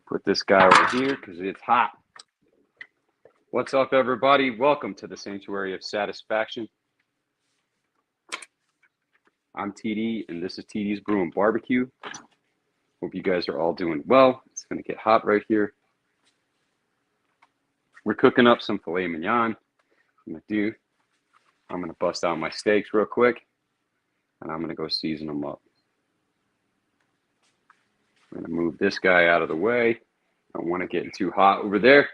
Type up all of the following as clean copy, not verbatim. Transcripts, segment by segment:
Put this guy over here because it's hot. What's up, everybody? Welcome to the Sanctuary of Satisfaction. I'm TD, and this is TD's Brew and Barbecue. Hope you guys are all doing well. It's going to get hot right here. We're cooking up some filet mignon. I'm going to bust out my steaks real quick, and I'm going to go season them up. I'm going to move this guy out of the way. I don't want it getting too hot over there.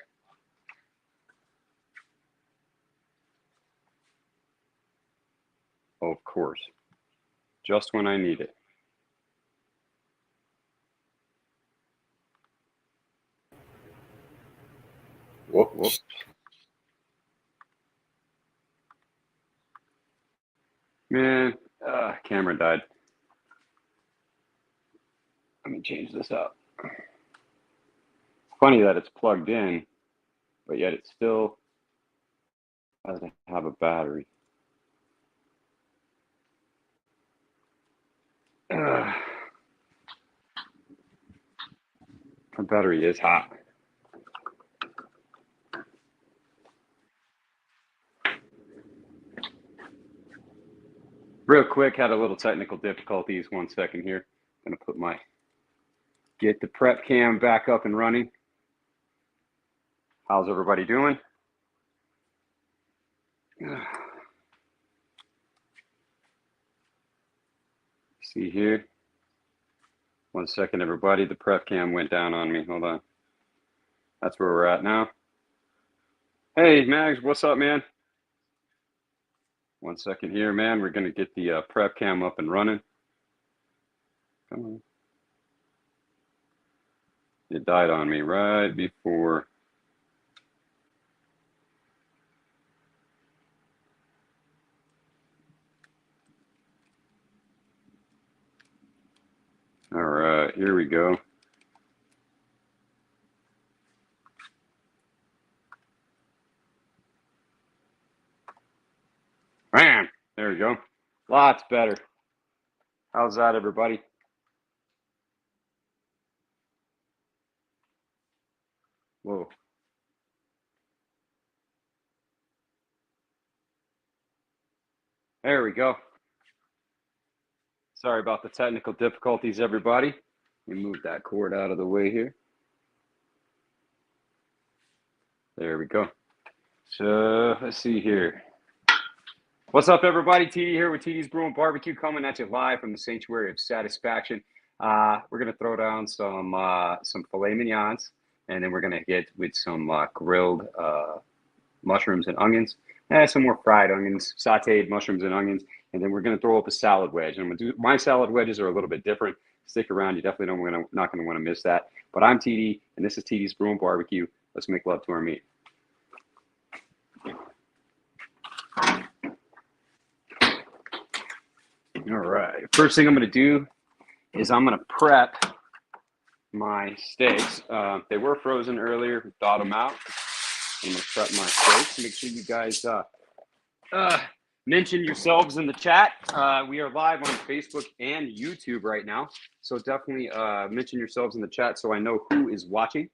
Oh, of course. Just when I need it. Whoops. Man, camera died. Let me change this up. It's funny that it's plugged in, but yet it still doesn't have a battery. My battery is hot. Real quick, had a little technical difficulties. 1 second here. I'm gonna get the prep cam back up and running. How's everybody doing? See here. 1 second, everybody. The prep cam went down on me. Hold on. That's where we're at now. Hey, Mags, what's up, man? 1 second here, man. We're going to get the prep cam up and running. Come on. It died on me right before. All right, here we go. Bam! There we go. Lots better. How's that, everybody? Whoa. There we go. Sorry about the technical difficulties, everybody. Let me move that cord out of the way here. There we go. So let's see here. What's up, everybody? TD here with TD's Brew and Barbecue, coming at you live from the Sanctuary of Satisfaction. We're gonna throw down some filet mignons, and then we're gonna get with some grilled mushrooms and onions, and some more fried onions, sautéed mushrooms and onions, and then we're gonna throw up a salad wedge. And I'm gonna do my salad wedges are a little bit different. Stick around; you definitely not gonna want to miss that. But I'm TD, and this is TD's Brew and Barbecue. Let's make love to our meat. All right, first thing I'm going to do is I'm going to prep my steaks. They were frozen earlier, thawed them out. I'm going to prep my steaks. Make sure you guys mention yourselves in the chat. We are live on Facebook and YouTube right now, so definitely mention yourselves in the chat so I know who is watching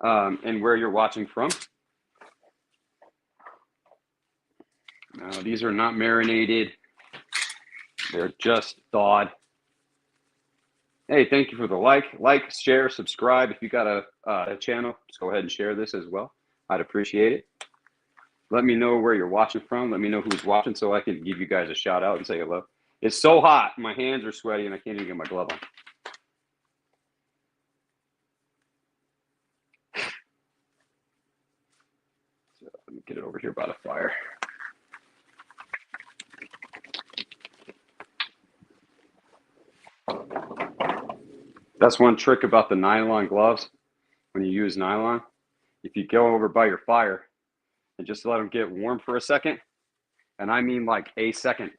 and where you're watching from. These are not marinated. They're just thawed. Hey, thank you for the like, share, subscribe. If you got a channel, just go ahead and share this as well. I'd appreciate it. Let me know where you're watching from. Let me know who's watching so I can give you guys a shout out and say hello. It's so hot. My hands are sweaty and I can't even get my glove on. So let me get it over here by the fire. That's one trick about the nylon gloves. When you use nylon, if you go over by your fire and just let them get warm for a second, and I mean like a second,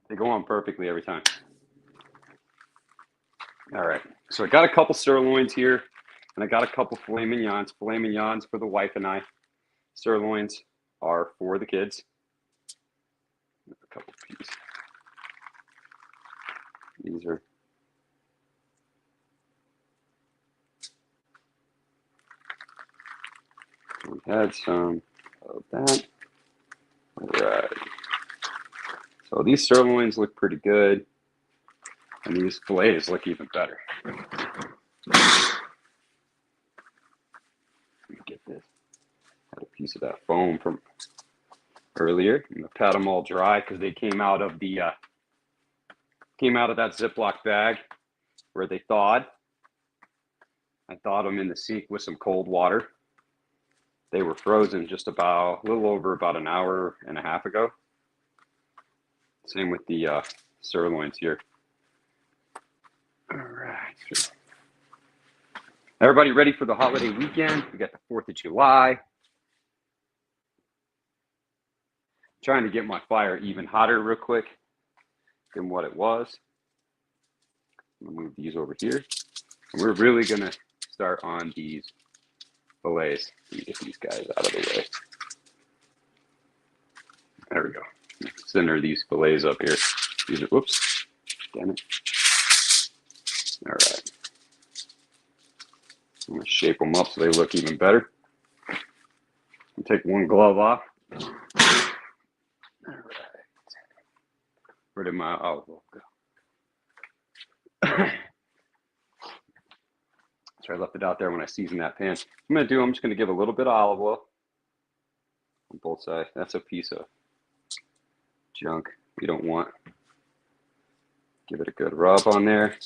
they go on perfectly every time. All right, so I got a couple sirloins here, and I got a couple filet mignons. Filet mignons for the wife and I. Sirloins are for the kids. A couple pieces. These are add some of that. All right. So these sirloins look pretty good, and these fillets look even better. Let me get this. Had a piece of that foam from earlier. I'm gonna pat them all dry because they came out of that Ziploc bag where they thawed. I thawed them in the sink with some cold water. They were frozen just about a little over about an hour and a half ago. Same with the sirloins here. All right. Everybody ready for the holiday weekend? We got the 4th of July. Trying to get my fire even hotter real quick than what it was. I'm gonna move these over here. And we're really gonna start on these fillets. Let me get these guys out of the way. There we go. Center these fillets up here. These are, whoops, damn it. All right. I'm gonna shape them up so they look even better. I'll take one glove off. All right. Where did my olive oil go? So I left it out there when I seasoned that pan. I'm just gonna give a little bit of olive oil on both sides. That's a piece of junk we don't want. Give it a good rub on there.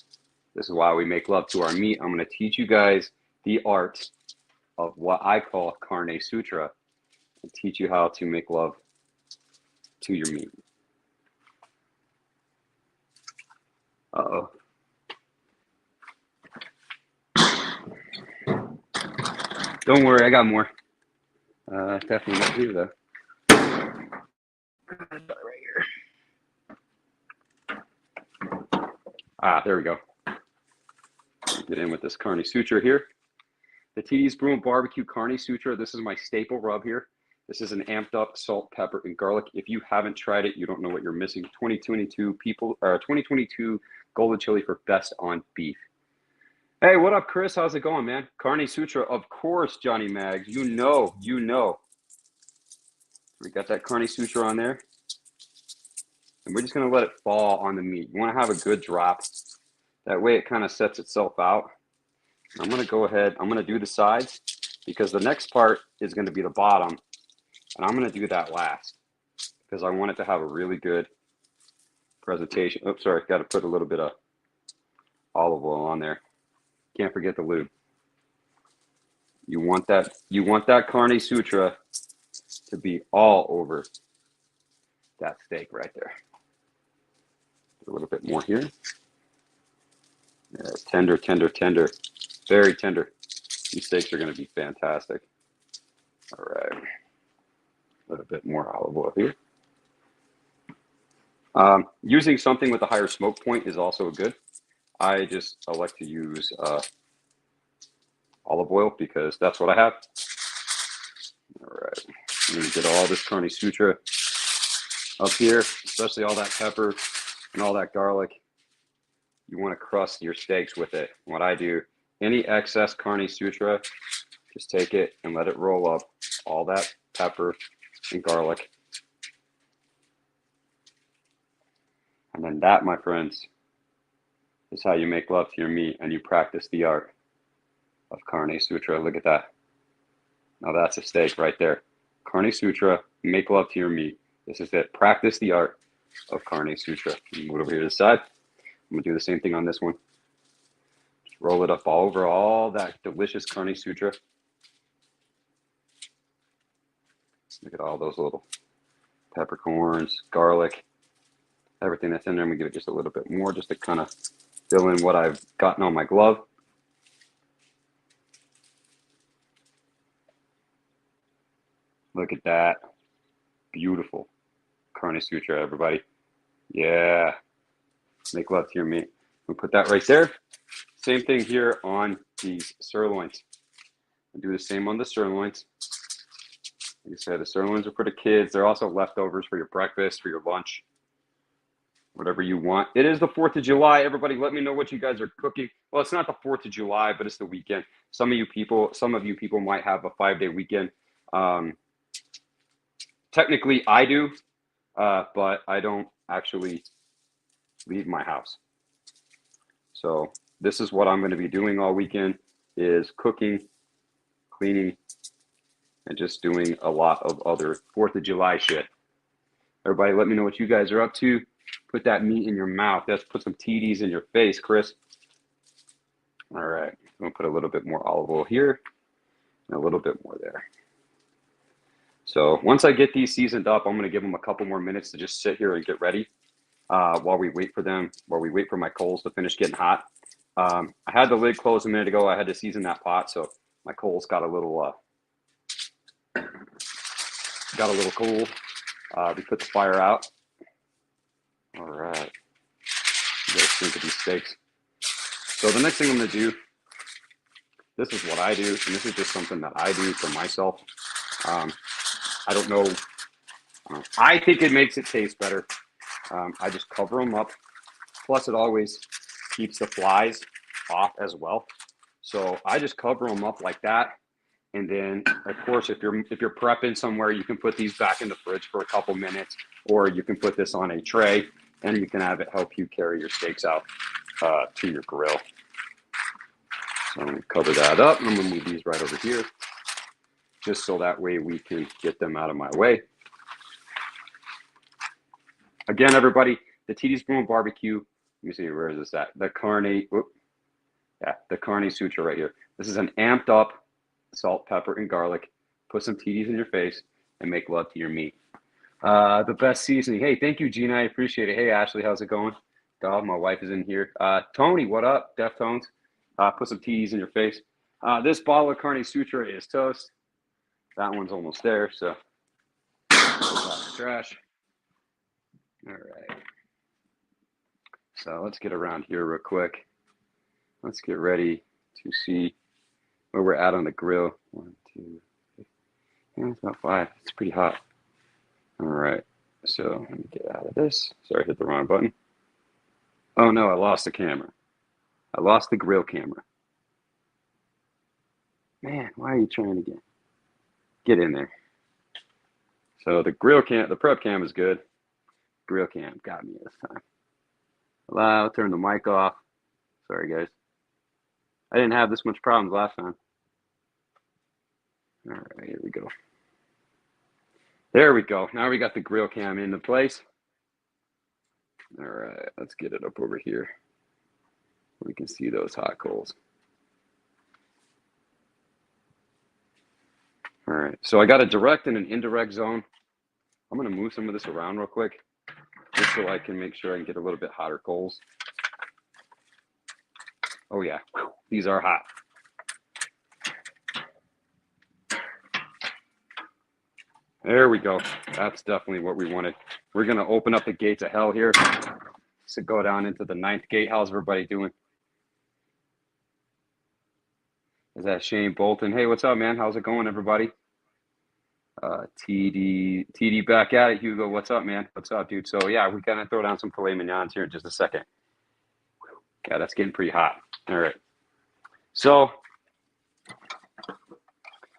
This is why we make love to our meat. I'm gonna teach you guys the art of what I call Carne Sutra and teach you how to make love to your meat. Uh-oh. Don't worry, I got more. Definitely not here though. Right here. Ah, there we go. Get in with this Carne Sutra here. The TD's Brew and Barbecue Carne Sutra. This is my staple rub here. This is an amped up salt, pepper, and garlic. If you haven't tried it, you don't know what you're missing. 2022 Golden Chili for best on beef. Hey, what up, Chris? How's it going, man? Carne Sutra, of course, Johnny Mags. You know. We got that Carne Sutra on there. And we're just going to let it fall on the meat. You want to have a good drop. That way it kind of sets itself out. I'm going to go ahead. I'm going to do the sides because the next part is going to be the bottom. And I'm going to do that last because I want it to have a really good presentation. Oh, sorry. Got to put a little bit of olive oil on there. Can't forget the lube. You want that Carne Sutra to be all over that steak right there. A little bit more here. Yeah, tender, very tender. These steaks are going to be fantastic. All right, a little bit more olive oil here. Using something with a higher smoke point is also good. I like to use olive oil because that's what I have. All right, I'm going to get all this Carne Sutra up here, especially all that pepper and all that garlic. You want to crust your steaks with it. What I do, any excess Carne Sutra, just take it and let it roll up. All that pepper and garlic. And then that, my friends, is how you make love to your meat and you practice the art of Carne Sutra. Look at that. Now that's a steak right there. Carne Sutra, make love to your meat. This is it. Practice the art of Carne Sutra. Move it over here to the side. I'm going to do the same thing on this one. Just roll it up all over all that delicious Carne Sutra. Look at all those little peppercorns, garlic, everything that's in there. I'm going to give it just a little bit more just to kind of fill in what I've gotten on my glove. Look at that. Beautiful Carne Sutra, everybody. Yeah. Make love to your meat. We'll put that right there. Same thing here on these sirloins. I'll do the same on the sirloins. Like I said, the sirloins are for the kids. They're also leftovers for your breakfast, for your lunch, whatever you want. It is the 4th of July. Everybody, let me know what you guys are cooking. Well, it's not the 4th of July, but it's the weekend. Some of you people might have a 5-day weekend. Technically, I do, but I don't actually leave my house. So this is what I'm going to be doing all weekend, is cooking, cleaning, and just doing a lot of other 4th of July shit. Everybody, let me know what you guys are up to. Put that meat in your mouth. Let's put some TDs in your face, Chris. All right. I'm going to put a little bit more olive oil here and a little bit more there. So once I get these seasoned up, I'm going to give them a couple more minutes to just sit here and get ready while we wait for my coals to finish getting hot. I had the lid closed a minute ago. I had to season that pot, so my coals got a little cool. We put the fire out. All right. You guys think of these steaks. So the next thing I'm going to do, this is what I do, and this is just something that I do for myself. I don't know. I think it makes it taste better. I just cover them up. Plus, it always keeps the flies off as well. So I just cover them up like that. And then, of course, if you're prepping somewhere, you can put these back in the fridge for a couple minutes, or you can put this on a tray, and you can have it help you carry your steaks out to your grill. So I'm going to cover that up, and I'm going to move these right over here, just so that way we can get them out of my way. Again, everybody, the TD's Brewing Barbecue. Let me see, where is this at? The Carne Sutra right here. This is an amped up salt, pepper, and garlic. Put some TDs in your face and make love to your meat. The best seasoning. Hey, thank you, Gina. I appreciate it. Hey, Ashley, how's it going? Dog, my wife is in here. Tony, what up? Deftones. Put some TDs in your face. This bottle of Carne Sutra is toast. That one's almost there, so trash. All right. So let's get around here real quick. Let's get ready to see where we're at on the grill. 1, 2, 3. Yeah, it's about 5. It's pretty hot. All right. So let me get out of this. Sorry, I hit the wrong button. Oh no, I lost the camera. I lost the grill camera. Man, why are you trying to get in there? So the prep cam is good. Grill cam got me this time. Allow, turn the mic off. Sorry, guys. I didn't have this much problems last time. All right, here we go. There we go. Now we got the grill cam into place. All right, let's get it up over here. We can see those hot coals. All right, so I got a direct and an indirect zone. I'm going to move some of this around real quick, just so I can make sure I can get a little bit hotter coals. Oh yeah, these are hot. There we go. That's definitely what we wanted. We're going to open up the gates of hell here to go down into the 9th gate. How's everybody doing? Is that Shane Bolton? Hey, what's up, man? How's it going, everybody? TD back at it. Hugo, what's up, man? What's up, dude? So yeah, we're gonna throw down some filet mignons here in just a second. Yeah, that's getting pretty hot. All right. So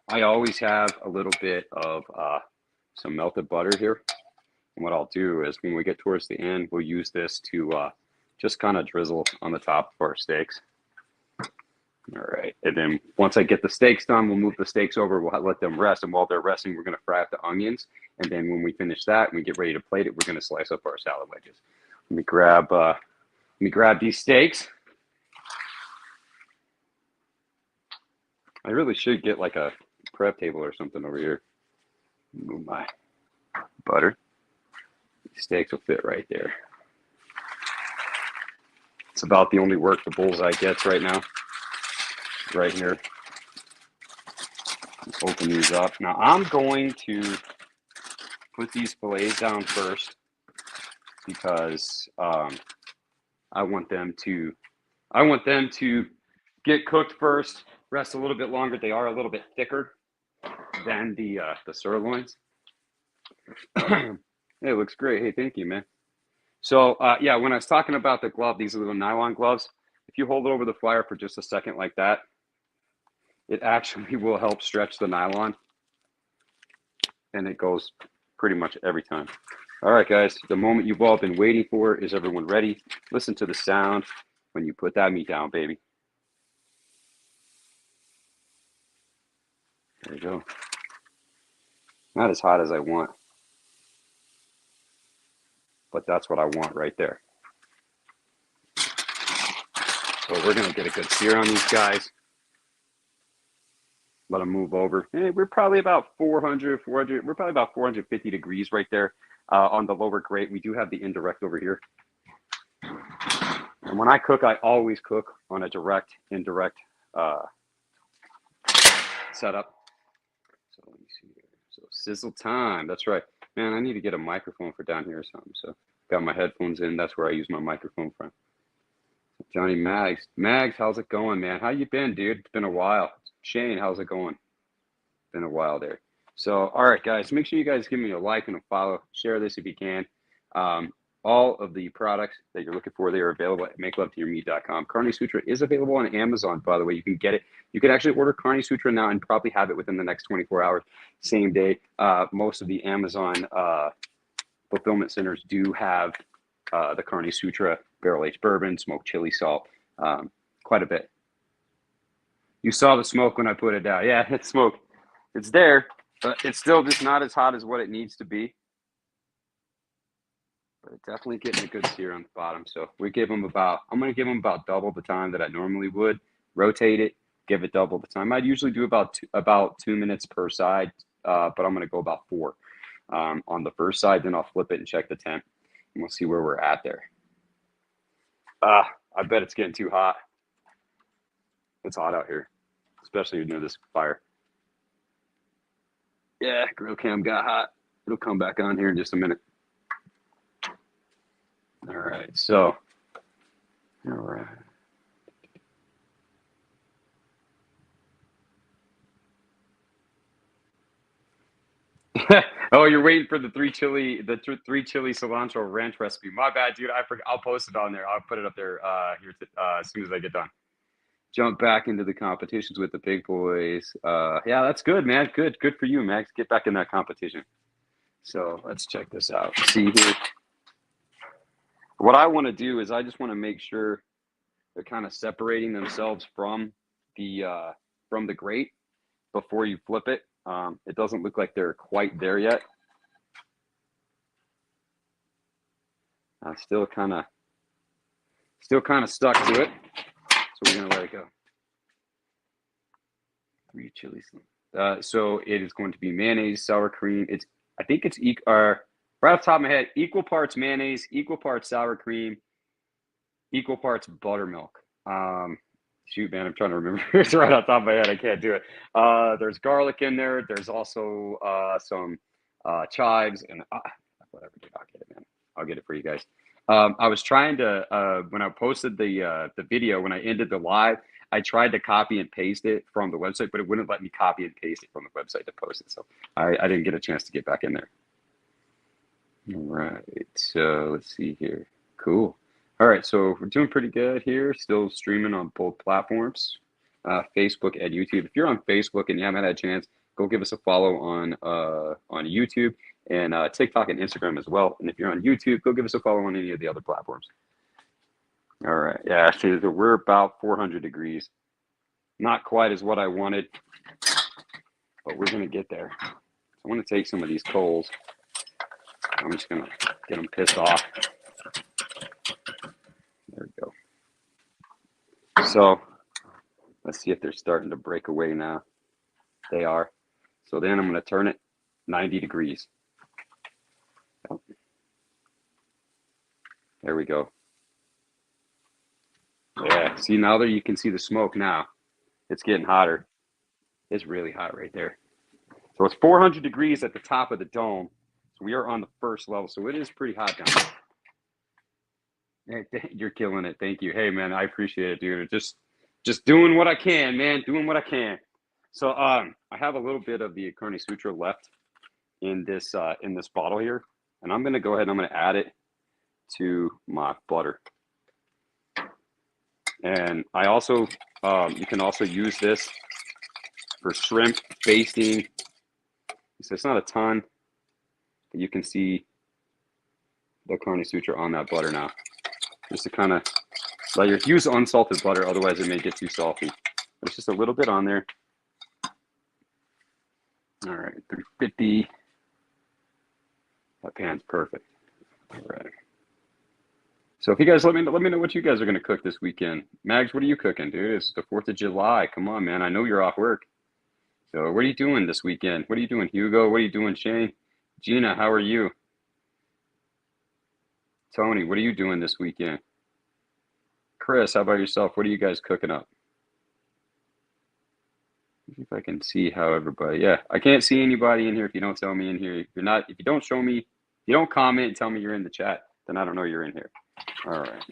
I always have a little bit of some melted butter here. And what I'll do is when we get towards the end, we'll use this to just kind of drizzle on the top of our steaks. All right, and then once I get the steaks done, we'll move the steaks over. We'll let them rest, and while they're resting, we're going to fry up the onions. And then when we finish that, and we get ready to plate it, we're going to slice up our salad wedges. Let me grab these steaks. I really should get like a prep table or something over here. Move my butter. These steaks will fit right there. It's about the only work the bullseye gets right now. Right here. Let's open these up. Now I'm going to put these fillets down first because I want them to get cooked first, rest a little bit longer. They are a little bit thicker than the sirloins. Hey, it looks great. Hey, thank you, man. So yeah, when I was talking about the glove, these are little nylon gloves. If you hold it over the fire for just a second like that, it actually will help stretch the nylon. and it goes pretty much every time. All right, guys, the moment you've all been waiting for. Is everyone ready? Listen to the sound when you put that meat down, baby. There you go. Not as hot as I want, but that's what I want right there. So we're going to get a good sear on these guys. Let them move over. We're probably about 400, we're probably about 450 degrees right there on the lower grate. We do have the indirect over here. And when I cook, I always cook on a direct, indirect setup. So let me see here. So sizzle time. That's right. Man, I need to get a microphone for down here or something. So got my headphones in. That's where I use my microphone from. Johnny Mags. Mags, how's it going, man? How you been, dude? It's been a while. Shane, how's it going? Been a while there. So, all right, guys, make sure you guys give me a like and a follow. Share this if you can. All of the products that you're looking for, they are available at makelovetoyourmeat.com. Carne Sutra is available on Amazon, by the way. You can get it. You can actually order Carne Sutra now and probably have it within the next 24 hours, same day. Most of the Amazon fulfillment centers do have the Carne Sutra barrel-aged bourbon, smoked chili salt, quite a bit. You saw the smoke when I put it down. Yeah, it's smoke. It's there, but it's still just not as hot as what it needs to be. But it's definitely getting a good sear on the bottom. So we give them about, I'm going to give them about double the time that I normally would. Rotate it, give it double the time. I'd usually do about 2 minutes per side, but I'm going to go about 4 on the first side. Then I'll flip it and check the temp, and we'll see where we're at there. I bet it's getting too hot. It's hot out here, especially near this fire. Yeah, grill cam got hot. It'll come back on here in just a minute. All right, so, all right. Oh, you're waiting for the three chili cilantro ranch recipe. My bad, dude. I'll post it on there. I'll put it up there here as soon as I get done. Jump back into the competitions with the big boys. Yeah, that's good, man. Good for you, Max. Get back in that competition. So let's check this out. See here. What I want to do is I just want to make sure they're kind of separating themselves from the grate before you flip it. It doesn't look like they're quite there yet. Still kind of stuck to it. So we're gonna let it go. 3 chilies. So it is going to be mayonnaise, sour cream. I think it's right off the top of my head, equal parts mayonnaise, equal parts sour cream, equal parts buttermilk. Shoot, man, I'm trying to remember. It's right off the top of my head. I can't do it. There's garlic in there. There's also some chives and whatever. Dude, I'll get it, man. I'll get it for you guys. I was trying to when I posted the video, when I ended the live, I tried to copy and paste it from the website, but it wouldn't let me copy and paste it from the website to post it. So I didn't get a chance to get back in there. All right, so let's see here. Cool. All right, so we're doing pretty good here. Still streaming on both platforms, Facebook and YouTube. If you're on Facebook and you haven't had a chance, go give us a follow on YouTube and TikTok and Instagram as well. And if you're on YouTube, go give us a follow on any of the other platforms. All right, yeah, actually, we're about 400 degrees. Not quite as what I wanted, but we're gonna get there. I want to take some of these coals. I'm just gonna get them pissed off. There we go. So let's see if they're starting to break away now. They are. So then I'm gonna turn it 90 degrees. Oh. There we go. Yeah, see now there you can see the smoke now. It's getting hotter. It's really hot right there. So it's 400 degrees at the top of the dome. So we are on the first level. So it is pretty hot down there. Hey, you're killing it. Thank you. Hey, man, I appreciate it, dude. Just doing what I can, man. Doing what I can. So I have a little bit of the Carne Sutra left in this bottle here. And I'm going to go ahead and I'm going to add it to my butter. And I also, you can also use this for shrimp basting. So it's not a ton, but you can see the Carne Sutra on that butter now. Just to kind of let your use unsalted butter, otherwise it may get too salty. But it's just a little bit on there. All right, 350. That pan's perfect. All right. So if you guys let me know what you guys are gonna cook this weekend. Mags, what are you cooking, dude? It's the 4th of July. Come on, man. I know you're off work. So what are you doing this weekend? What are you doing, Hugo? What are you doing, Shane? Gina, how are you? Tony, what are you doing this weekend? Chris, how about yourself? What are you guys cooking up? See if I can see how everybody. Yeah, I can't see anybody in here if you don't tell me in here. If you don't show me, you don't comment and tell me you're in the chat, then I don't know you're in here. All right.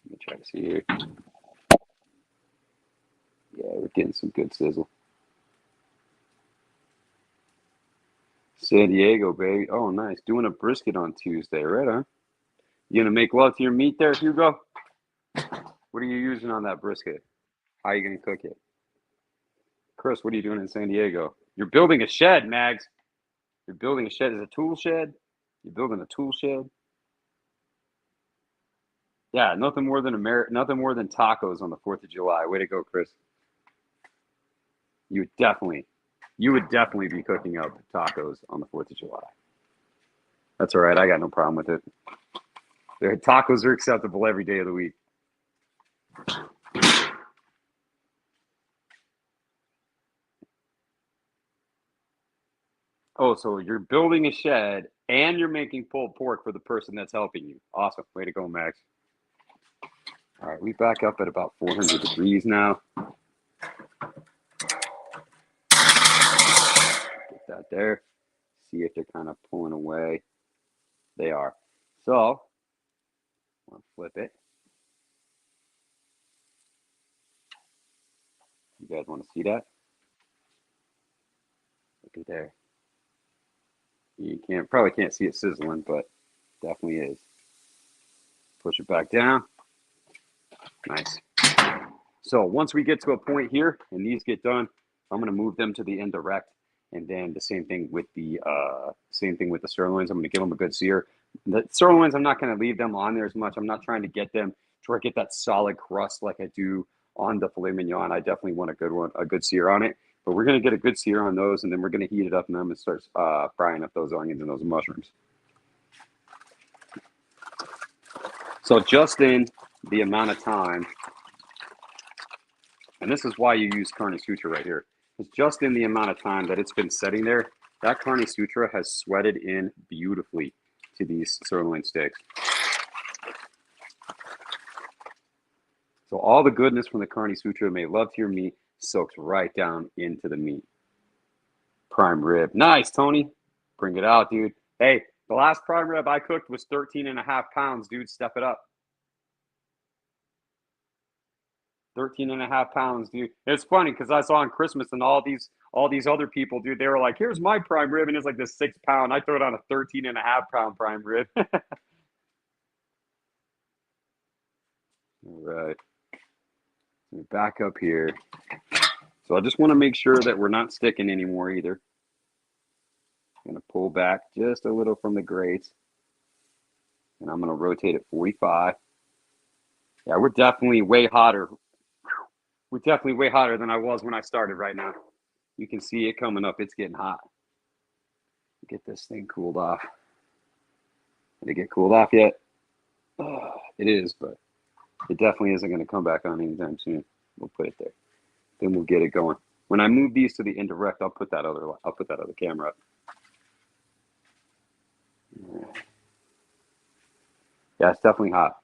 Let me try to see here. Yeah, we're getting some good sizzle. San Diego, baby. Oh, nice. Doing a brisket on Tuesday, right on. You gonna make love to your meat there, Hugo? What are you using on that brisket? How are you gonna cook it? Chris, what are you doing in San Diego? You're building a shed, Mags. You're building a shed. Is it a tool shed? You're building a tool shed? Yeah, nothing more than nothing more than tacos on the 4th of July. Way to go, Chris. You would definitely be cooking up tacos on the 4th of July. That's all right. I got no problem with it. Tacos are acceptable every day of the week. Oh, so you're building a shed and you're making pulled pork for the person that's helping you. Awesome. Way to go, Max. All right, we back up at about 400 degrees now. Get that there. See if they're kind of pulling away. They are. So, I'll flip it. You guys want to see that? Look at there. You probably can't see it sizzling, but definitely is. Push it back down. Nice. So once we get to a point here and these get done, I'm going to move them to the indirect, and then the same thing with the sirloins. I'm going to give them a good sear. The sirloins, I'm not going to leave them on there as much. I'm not trying to get them to get that solid crust like I do on the filet mignon. I definitely want a good sear on it. But we're going to get a good sear on those, and then we're going to heat it up, and then I'm going to start frying up those onions and those mushrooms. So just in the amount of time, and this is why you use Carne Sutra right here, it's just in the amount of time that it's been setting there, that Carne Sutra has sweated in beautifully to these sirloin steaks. So all the goodness from the Carne Sutra, made love to your meat, soaks right down into the meat. Prime rib. Nice, Tony. Bring it out, dude. Hey, the last prime rib I cooked was 13.5 pounds, dude. Step it up. 13.5 pounds, dude. It's funny because I saw on Christmas and all these other people, dude, they were like, here's my prime rib, and it's like this 6 pound. I throw it on a 13.5 pound prime rib. All right. Back up here. So I just want to make sure that we're not sticking anymore either. I'm going to pull back just a little from the grates. And I'm going to rotate it 45. Yeah, we're definitely way hotter. We're definitely way hotter than I was when I started right now. You can see it coming up. It's getting hot. Get this thing cooled off. Did it get cooled off yet? It is, but it definitely isn't going to come back on anytime soon. We'll put it there. Then we'll get it going. When I move these to the indirect, I'll put that other camera up. Yeah, it's definitely hot.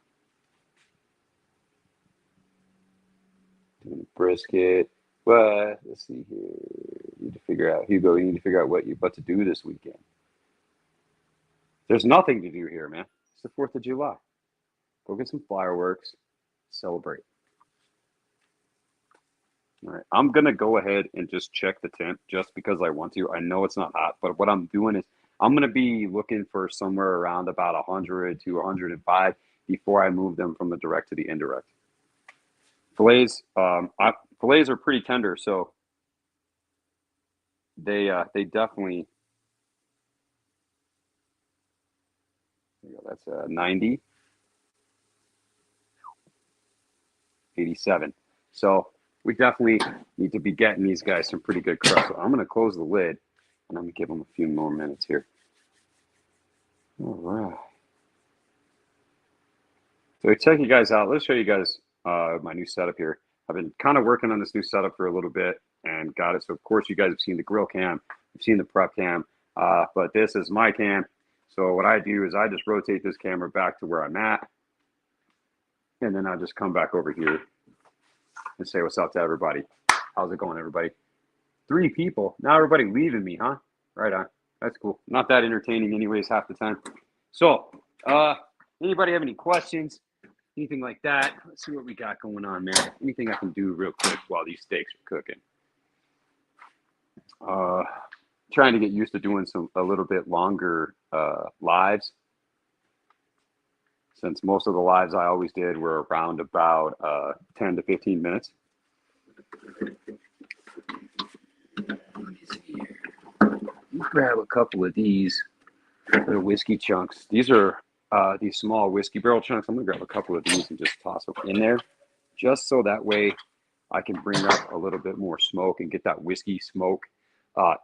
Doing a brisket. But let's see here. You need to figure out, Hugo, you need to figure out what you're about to do this weekend. There's nothing to do here, man. It's the 4th of July. Go get some fireworks. Celebrate. All right, I'm going to go ahead and just check the temp just because I want to. I know it's not hot, but what I'm doing is I'm going to be looking for somewhere around about 100 to 105 before I move them from the direct to the indirect. Fillets, fillets are pretty tender, so they definitely. That's 90, 87. So we definitely need to be getting these guys some pretty good crust. So I'm going to close the lid, and I'm going to give them a few more minutes here. All right. So check you guys out. Let's show you guys my new setup here. I've been kind of working on this new setup for a little bit and got it. So of course you guys have seen the grill cam, you've seen the prep cam, but this is my cam. So what I do is I just rotate this camera back to where I'm at, and then I'll just come back over here and say what's up to everybody. How's it going, everybody? 3 people. Now everybody leaving me, huh? Right on. That's cool. Not that entertaining anyways half the time. So anybody have any questions? Anything like that? Let's see what we got going on, man. Anything I can do real quick while these steaks are cooking. Trying to get used to doing a little bit longer lives, since most of the lives I always did were around about 10 to 15 minutes. Let me see here. Grab a couple of these little whiskey chunks. These are these small whiskey barrel chunks. I'm gonna grab a couple of these and just toss them in there, just so that way I can bring up a little bit more smoke and get that whiskey smoke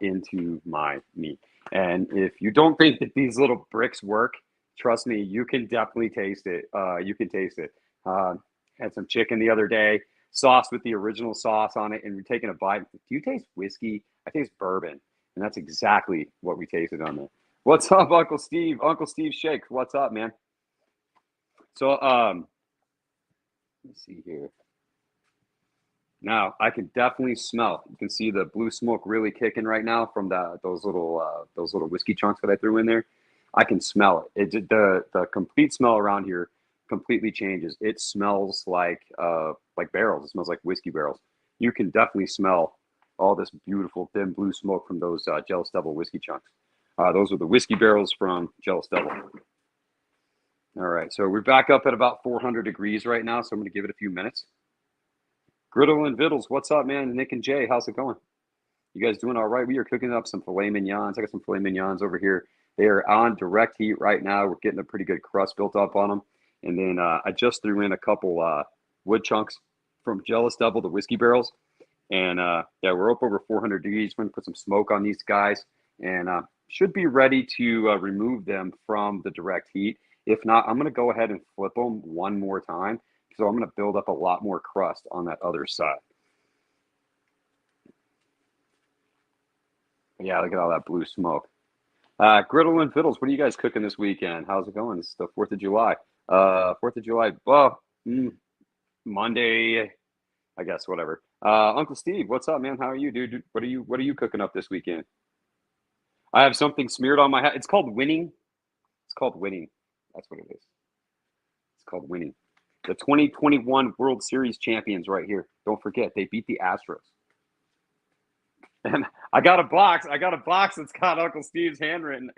into my meat. And if you don't think that these little bricks work, trust me, you can definitely taste it. You can taste it. Had some chicken the other day, sauce with the original sauce on it, and we're taking a bite. Do you taste whiskey? I taste bourbon. And that's exactly what we tasted on there. What's up, Uncle Steve? Uncle Steve Shakes. What's up, man? So, let's see here. Now I can definitely smell. You can see the blue smoke really kicking right now from those little whiskey chunks that I threw in there. I can smell it. The complete smell around here completely changes. It smells like barrels. It smells like whiskey barrels. You can definitely smell all this beautiful thin blue smoke from those Jealous Devil whiskey chunks. Those are the whiskey barrels from Jealous Devil. All right, so we're back up at about 400 degrees right now, so I'm going to give it a few minutes. Griddle and Vittles, what's up, man? Nick and Jay, how's it going? You guys doing all right? We are cooking up some filet mignons. I got some filet mignons over here. They are on direct heat right now. We're getting a pretty good crust built up on them. And then I just threw in a couple wood chunks from Jealous Devil, the whiskey barrels. And yeah, we're up over 400 degrees. We're going to put some smoke on these guys and should be ready to remove them from the direct heat. If not, I'm going to go ahead and flip them one more time. So I'm going to build up a lot more crust on that other side. Yeah, look at all that blue smoke. Griddle and Fiddles, what are you guys cooking this weekend? How's it going? It's the 4th of July. 4th of July, well, Monday, I guess, whatever. Uncle Steve, what's up, man? How are you, dude? What are you cooking up this weekend? I have something smeared on my hat. It's called winning. It's called winning. That's what it is. It's called winning. The 2021 World Series champions right here. Don't forget, they beat the Astros. And I got a box. That's got Uncle Steve's handwriting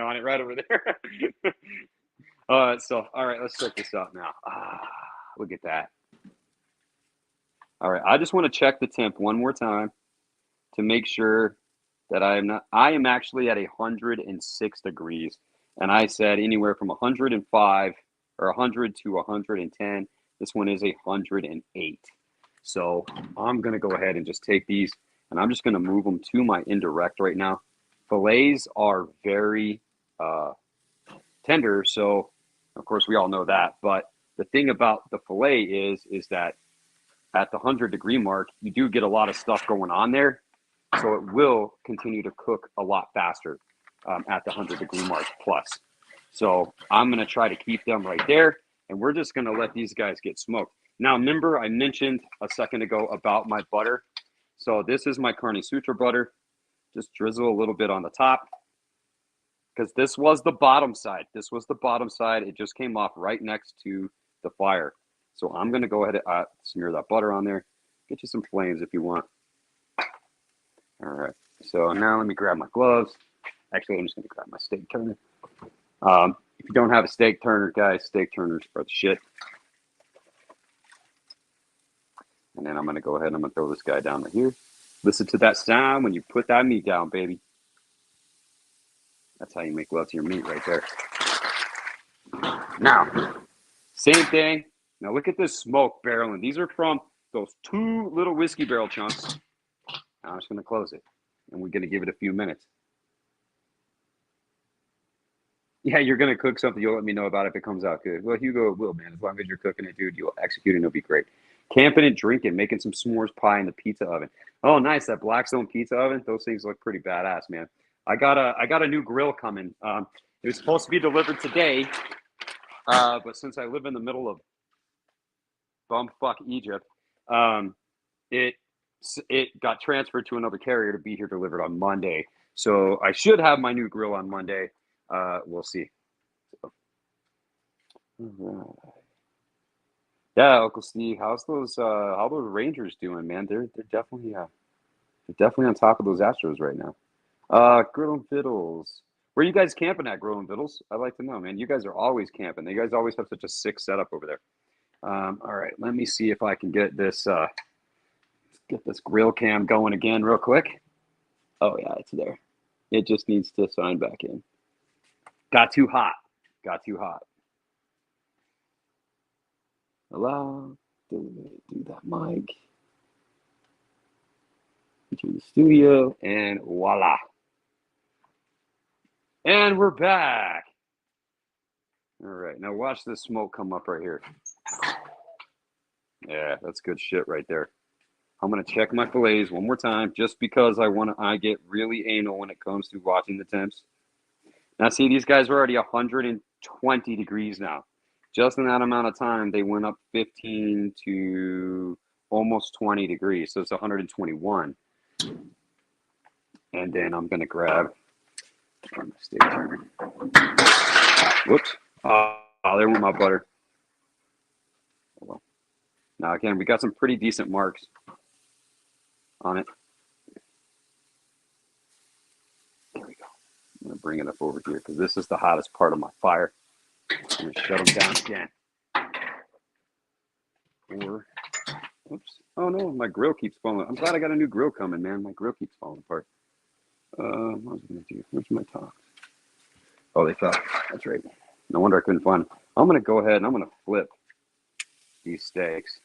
on it right over there. So, all right, let's check this out now. Look at that. All right, I just want to check the temp one more time to make sure that I am actually at 106 degrees. And I said anywhere from 105 or 100 to 110. This one is 108. So I'm going to go ahead and just take these and I'm just going to move them to my indirect right now. Fillets are very tender. So of course we all know that. But the thing about the fillet is that at the 100-degree mark, you do get a lot of stuff going on there. So it will continue to cook a lot faster at the 100-degree mark plus. So I'm going to try to keep them right there. And we're just going to let these guys get smoked. Now, remember I mentioned a second ago about my butter. So this is my Carne Sutra butter. Just drizzle a little bit on the top. Because this was the bottom side. This was the bottom side. It just came off right next to the fire. So I'm going to go ahead and smear that butter on there. Get you some flames if you want. All right. So now let me grab my gloves. Actually, I'm just going to grab my steak turner. If you don't have a steak turner, guys, steak turners are the shit. And then I'm going to go ahead and I'm going to throw this guy down right here. Listen to that sound when you put that meat down, baby. That's how you make love to your meat right there. Now, same thing. Now look at this smoke barreling. These are from those 2 little whiskey barrel chunks. Now I'm just going to close it. And we're going to give it a few minutes. Yeah, you're going to cook something. You'll let me know about it if it comes out good. Well, Hugo will, man. As long as you're cooking it, dude, you'll execute it and it'll be great. Camping and drinking, making some s'mores pie in the pizza oven. Oh, nice. That Blackstone pizza oven. Those things look pretty badass, man. I got a new grill coming. It was supposed to be delivered today, but since I live in the middle of bumfuck Egypt, it got transferred to another carrier to be here delivered on Monday. So I should have my new grill on Monday. We'll see. So, yeah, Uncle Steve, how those Rangers doing, man? They're definitely on top of those Astros right now. Grill and Fiddles. Where are you guys camping at, Grill and Fiddles? I'd like to know, man. You guys are always camping. You guys always have such a sick setup over there. All right, let me see if I can get this grill cam going again real quick. Oh yeah, it's there. It just needs to sign back in. Got too hot. Allow, do that mic. To the studio, and voila. And we're back. All right, now watch this smoke come up right here. Yeah, that's good shit right there. I'm gonna check my fillets one more time, just because I get really anal when it comes to watching the temps. Now, see, these guys are already 120 degrees now. Just in that amount of time, they went up 15 to almost 20 degrees. So it's 121. And then I'm going to grab my steak turner. Whoops. Oh, there went my butter. Well, now, again, we got some pretty decent marks on it. There we go. I'm going to bring it up over here because this is the hottest part of my fire. I'm going to shut them down again. Or, oops. Oh, no, my grill keeps falling. I'm glad I got a new grill coming, man. My grill keeps falling apart. What was I going to do? Where's my top? Oh, they fell. That's right. No wonder I couldn't find them. I'm going to go ahead and I'm going to flip these steaks.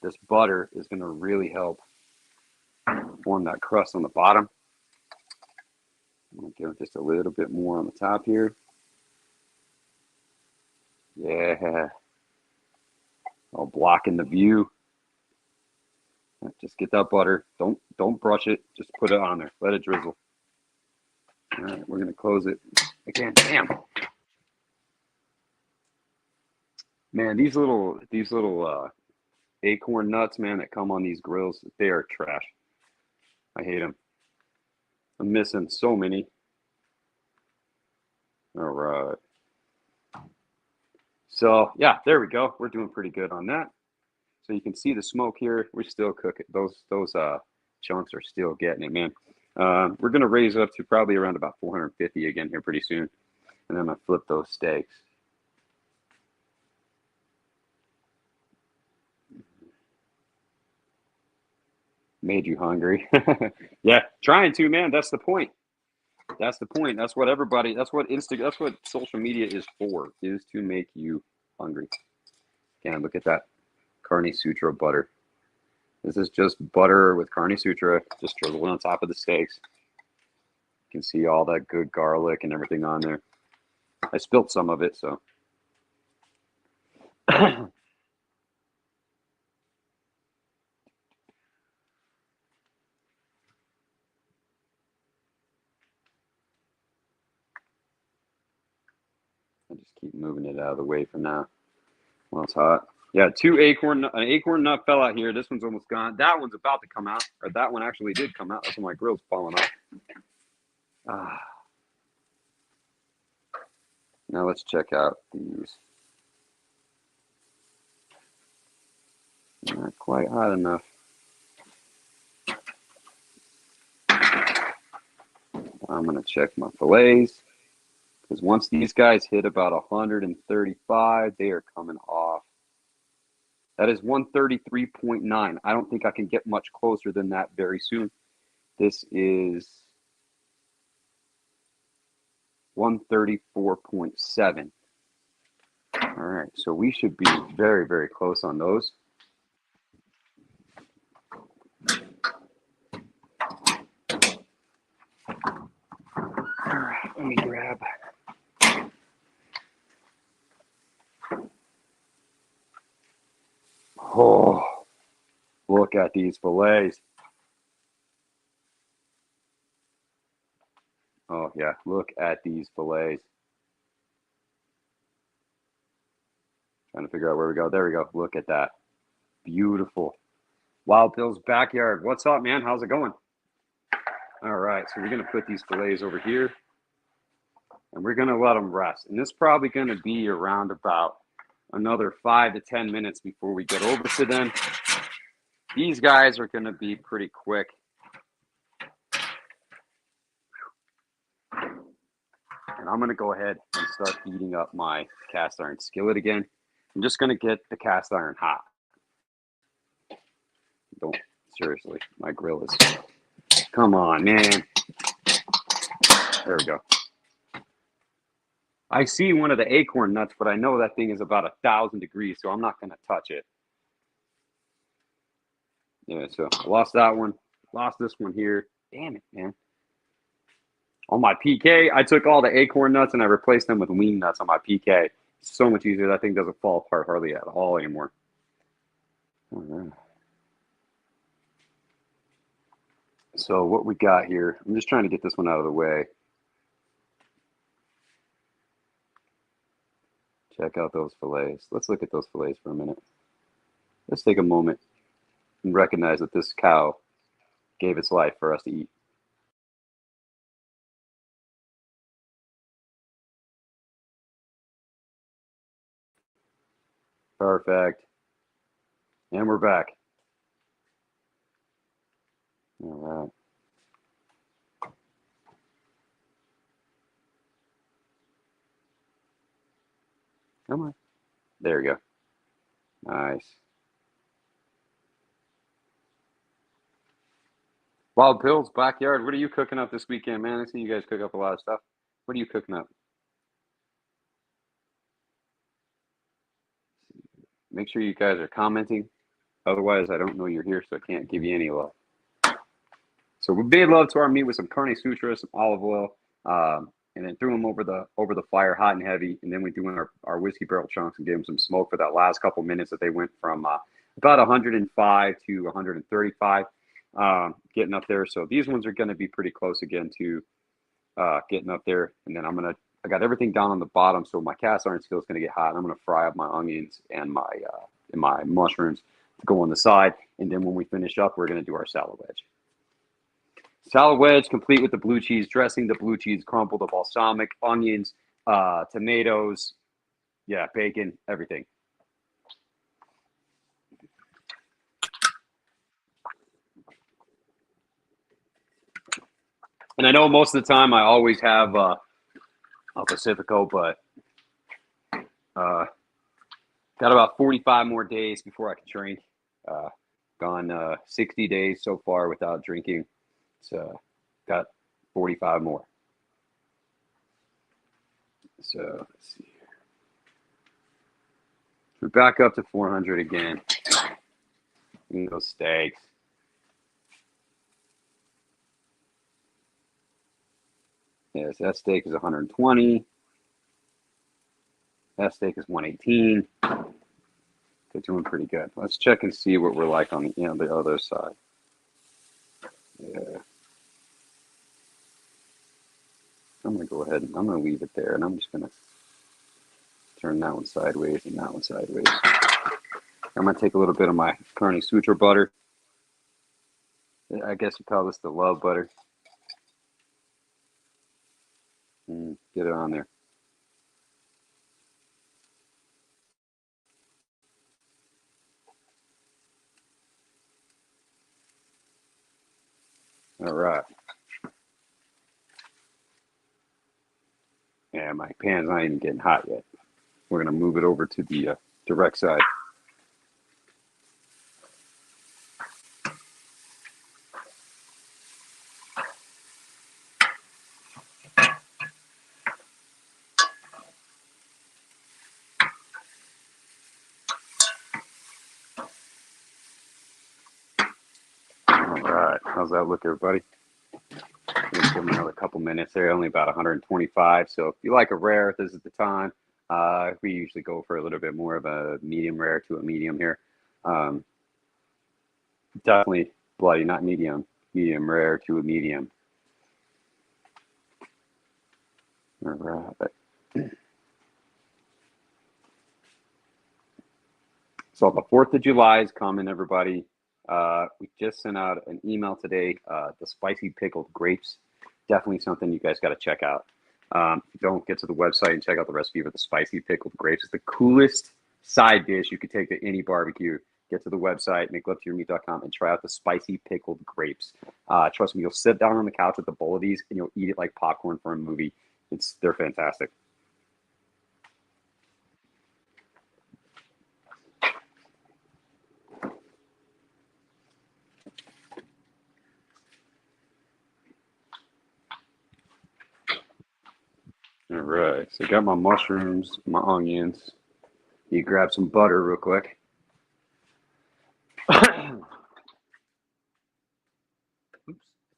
This butter is going to really help form that crust on the bottom. I'm going to give it just a little bit more on the top here. Yeah. I'll block in the view. Just get that butter. Don't brush it. Just put it on there. Let it drizzle. All right, we're going to close it again. Damn. Man, these little acorn nuts, man, that come on these grills, they are trash. I hate them. I'm missing so many. All right. So, yeah, there we go. We're doing pretty good on that. So you can see the smoke here. We're still cooking. Those chunks are still getting it, man. We're going to raise up to probably around about 450 again here pretty soon. And then I'm going to flip those steaks. Made you hungry. Yeah, trying to, man. That's the point. That's the point. That's what social media is for, is to make you hungry. Again, look at that Carne Sutra butter. This is just butter with Carne Sutra, just drizzled on top of the steaks. You can see all that good garlic and everything on there. I spilt some of it, so. I just keep moving it out of the way for now. Well, it's hot. Yeah, an acorn nut fell out here. This one's almost gone. That one's about to come out, or that one actually did come out. That's when my grill's falling off. Now let's check out these. Not quite hot enough. I'm going to check my fillets, because once these guys hit about 135, they are coming off. That is 133.9. I don't think I can get much closer than that very soon. This is 134.7. All right, so we should be very, very close on those. All right, let me grab. Oh, look at these fillets. Oh, yeah, look at these fillets. Trying to figure out where we go. There we go. Look at that. Beautiful. Wild Bill's Backyard. What's up, man? How's it going? All right, so we're going to put these fillets over here, and we're going to let them rest. And this is probably going to be around about another 5 to 10 minutes before we get over to them. These guys are going to be pretty quick. And I'm going to go ahead and start heating up my cast iron skillet again. I'm just going to get the cast iron hot. Don't, seriously, my grill is, come on, man. There we go. I see one of the acorn nuts, but I know that thing is about 1,000 degrees, so I'm not going to touch it. Yeah, so I lost that one. Lost this one here. Damn it, man. On my PK, I took all the acorn nuts and I replaced them with lean nuts on my PK. It's so much easier. That thing doesn't fall apart hardly at all anymore. All right. So what we got here, I'm just trying to get this one out of the way. Check out those fillets. Let's look at those fillets for a minute. Let's take a moment and recognize that this cow gave its life for us to eat. Perfect. And we're back. All right. Come on. There we go. Nice. Wild Bill's Backyard. What are you cooking up this weekend, man? I see you guys cook up a lot of stuff. What are you cooking up? Make sure you guys are commenting. Otherwise, I don't know you're here, so I can't give you any love. So we made love to our meat with some Carne Sutra, some olive oil, and then threw them over the fire, hot and heavy. And then we threw in our whiskey barrel chunks and gave them some smoke for that last couple minutes that they went from about 105 to 135, getting up there. So these ones are going to be pretty close again to getting up there. And then I got everything down on the bottom, so my cast iron skillet is going to get hot. And I'm going to fry up my onions and my mushrooms to go on the side. And then when we finish up, we're going to do our salad wedge. Salad wedge, complete with the blue cheese dressing, the blue cheese crumble, the balsamic, onions, tomatoes, yeah, bacon, everything. And I know most of the time I always have a Pacifico, but got about 45 more days before I can drink. Gone 60 days so far without drinking. So got 45 more. So let's see here. We're back up to 400 again. And those steaks. Yes, that steak is 120. That steak is 118. They're doing pretty good. Let's check and see what we're like on the other side. Yeah. I'm going to go ahead and I'm going to leave it there. And I'm just going to turn that one sideways and that one sideways. I'm going to take a little bit of my Carne Sutra butter. I guess you call this the love butter. Get it on there. All right. Yeah, my pan's not even getting hot yet. We're going to move it over to the direct side. How's that look, everybody? Give them another couple minutes. They're only about 125. So if you like a rare, this is the time. We usually go for a little bit more of a medium rare to a medium here. Definitely bloody, not medium. Medium rare to a medium. All right. So the 4th of July is coming, everybody. We just sent out an email today. The spicy pickled grapes, definitely something you guys got to check out. Don't get to the website and check out the recipe for the spicy pickled grapes. It's the coolest side dish you could take to any barbecue. Get to the website, makelovetoyourmeat.com, and try out the spicy pickled grapes. Trust me, you'll sit down on the couch with a bowl of these, and you'll eat it like popcorn for a movie. They're fantastic. All right, so I got my mushrooms, my onions. You grab some butter real quick. Oops,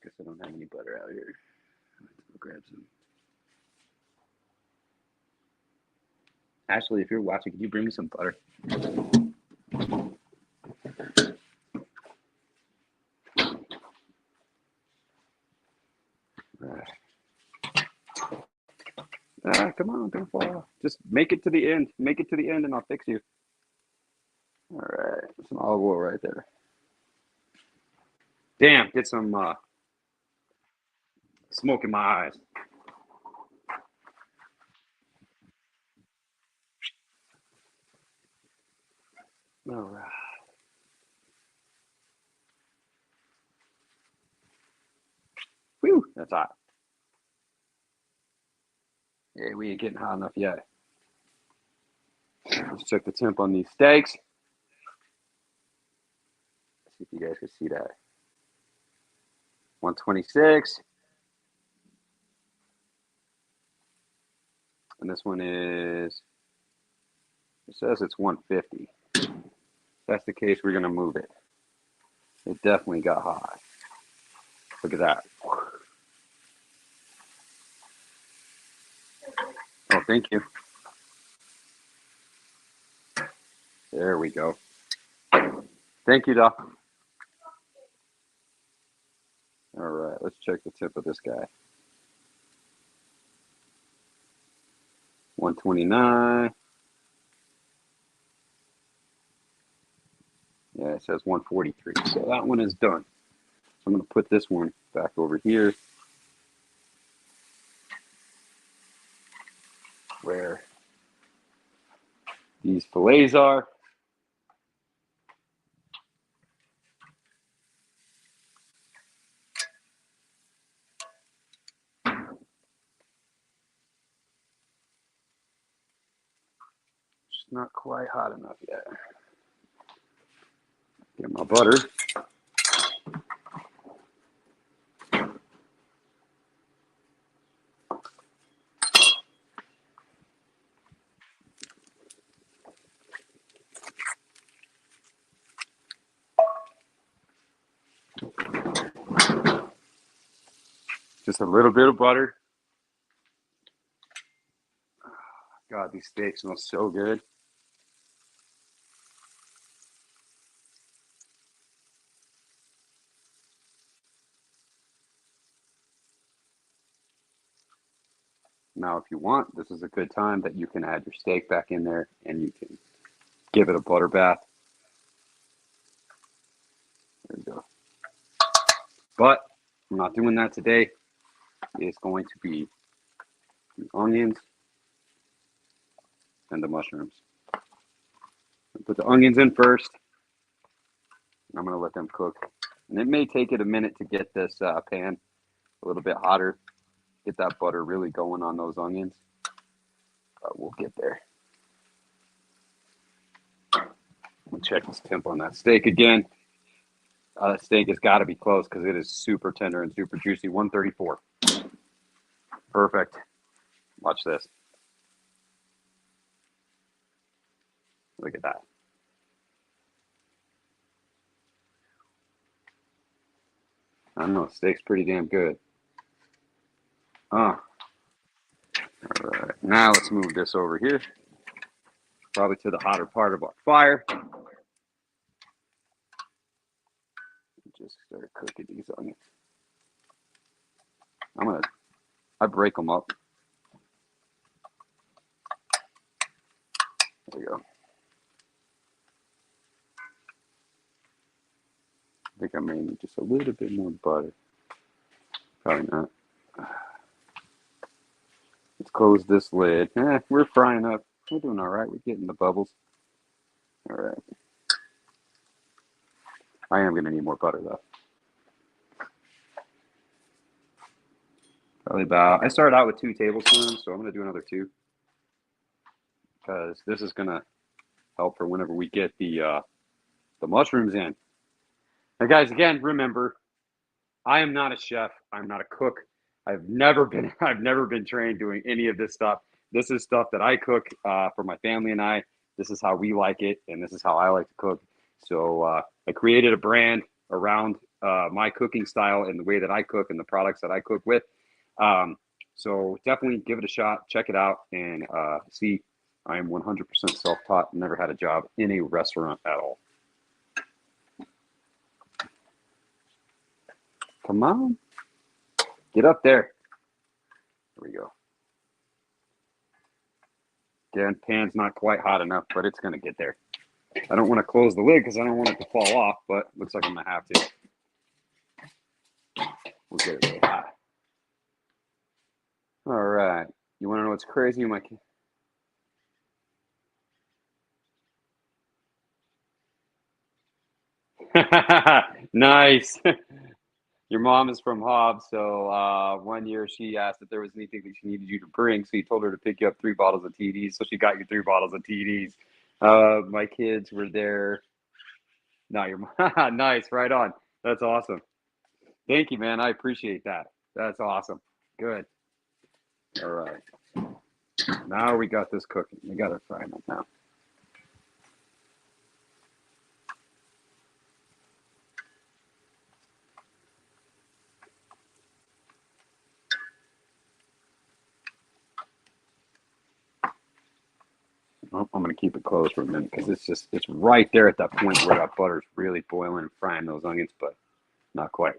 guess I don't have any butter out here. I'll grab some. Ashley, if you're watching, can you bring me some butter? Come on, don't fall off. Just make it to the end. Make it to the end and I'll fix you. All right, some olive oil right there. Damn, get some smoke in my eyes. All right. Whew, that's hot. Yeah, we ain't getting hot enough yet. Let's check the temp on these steaks. Let's see if you guys can see that. 126. And this one is, it says it's 150. If that's the case, we're going to move it. It definitely got hot. Look at that. Oh, thank you. There we go. Thank you, Doc. All right, let's check the tip of this guy. 129. Yeah, it says 143. So that one is done. So I'm going to put this one back over here where these fillets are. It's not quite hot enough yet. Get my butter. Just a little bit of butter. God, these steaks smell so good. Now, if you want, this is a good time that you can add your steak back in there and you can give it a butter bath. There we go. But I'm not doing that today. It's going to be the onions and the mushrooms. I'll put the onions in first. I'm going to let them cook. And it may take it a minute to get this pan a little bit hotter. Get that butter really going on those onions. But we'll get there. We'll check this temp on that steak again. That steak has got to be close because it is super tender and super juicy. 134. Perfect. Watch this. Look at that. I don't know, steak's pretty damn good. All right, now let's move this over here, probably to the hotter part of our fire. Just start cooking these onions. I break them up. There we go. I think I may need just a little bit more butter. Probably not. Let's close this lid. We're frying up. We're doing all right. We're getting the bubbles. All right. I am going to need more butter, though. Probably about, I started out with 2 tablespoons, so I'm going to do another 2. Because this is going to help for whenever we get the mushrooms in. Now, guys, again, remember, I am not a chef. I'm not a cook. I've never been trained doing any of this stuff. This is stuff that I cook for my family and I. This is how we like it, and this is how I like to cook. So I created a brand around my cooking style and the way that I cook and the products that I cook with. So definitely give it a shot, check it out, and see. I am 100% self-taught, never had a job in a restaurant at all. Come on. Get up there. There we go. Again, pan's not quite hot enough, but it's going to get there. I don't want to close the lid because I don't want it to fall off, but looks like I'm going to have to. We'll get it really hot. All right. You want to know what's crazy? Nice. Your mom is from Hobbs, so one year she asked if there was anything that she needed you to bring, so you told her to pick you up 3 bottles of TDs, so she got you 3 bottles of TDs. My kids were there. No, your mom. Nice, right on. That's awesome. Thank you, man. I appreciate that. That's awesome. Good. All right. Now we got this cooking. We got it frying up now. Oh, I'm going to keep it closed for a minute because it's right there at that point where that butter's really boiling and frying those onions, but not quite.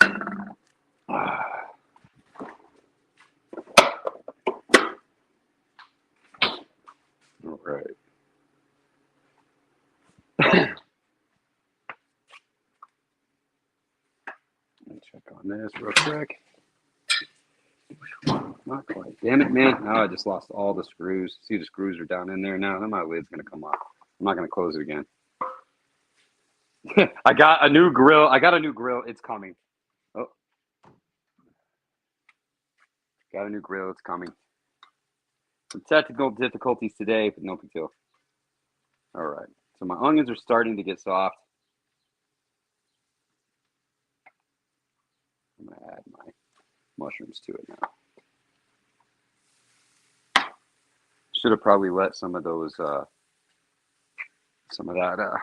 All right. Let me check on this real quick. Not quite. Damn it, man. Oh, I just lost all the screws. See, the screws are down in there now. Then my lid's going to come off. I'm not going to close it again. I got a new grill. It's coming. Oh. Got a new grill. It's coming. Some technical difficulties today, but no big deal. All right. So my onions are starting to get soft. I'm going to add my mushrooms to it now. Should have probably let some of those, some of that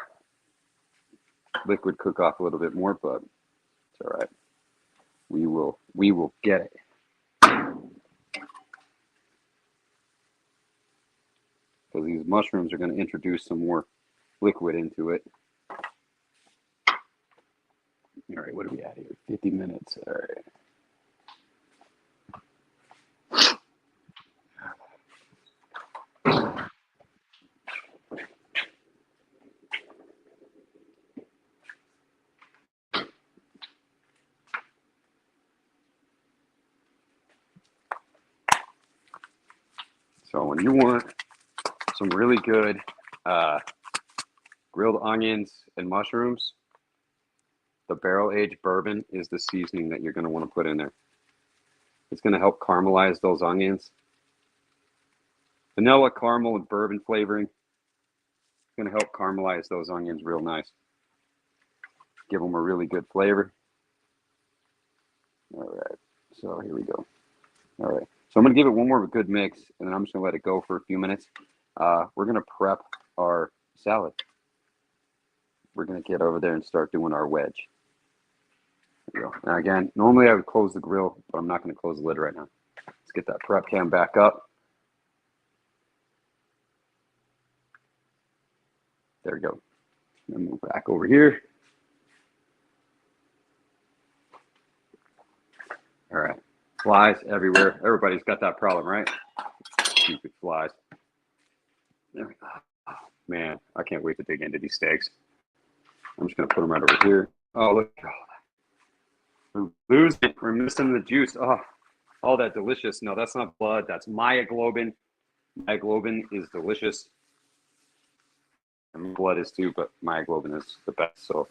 liquid cook off a little bit more, but it's all right. We will get it. Because these mushrooms are going to introduce some more liquid into it. All right, what do we add here? 50 minutes. All right. So when you want some really good grilled onions and mushrooms, the barrel-aged bourbon is the seasoning that you're going to want to put in there. It's going to help caramelize those onions. Vanilla, caramel, and bourbon flavoring. It's going to help caramelize those onions real nice. Give them a really good flavor. All right, so here we go. All right, so I'm going to give it one more good mix, and then I'm just going to let it go for a few minutes. We're going to prep our salad. we're going to get over there and start doing our wedge. There we go. Now again, normally I would close the grill, but I'm not going to close the lid right now. Let's get that prep cam back up. There we go. And move back over here. All right. Flies everywhere. Everybody's got that problem, right? Stupid flies. There we go. Oh, man, I can't wait to dig into these steaks. I'm just going to put them right over here. Oh, look. We're losing. We're missing the juice. Oh, all that delicious. No, that's not blood. That's myoglobin. Myoglobin is delicious. And blood is too, but myoglobin is the best. So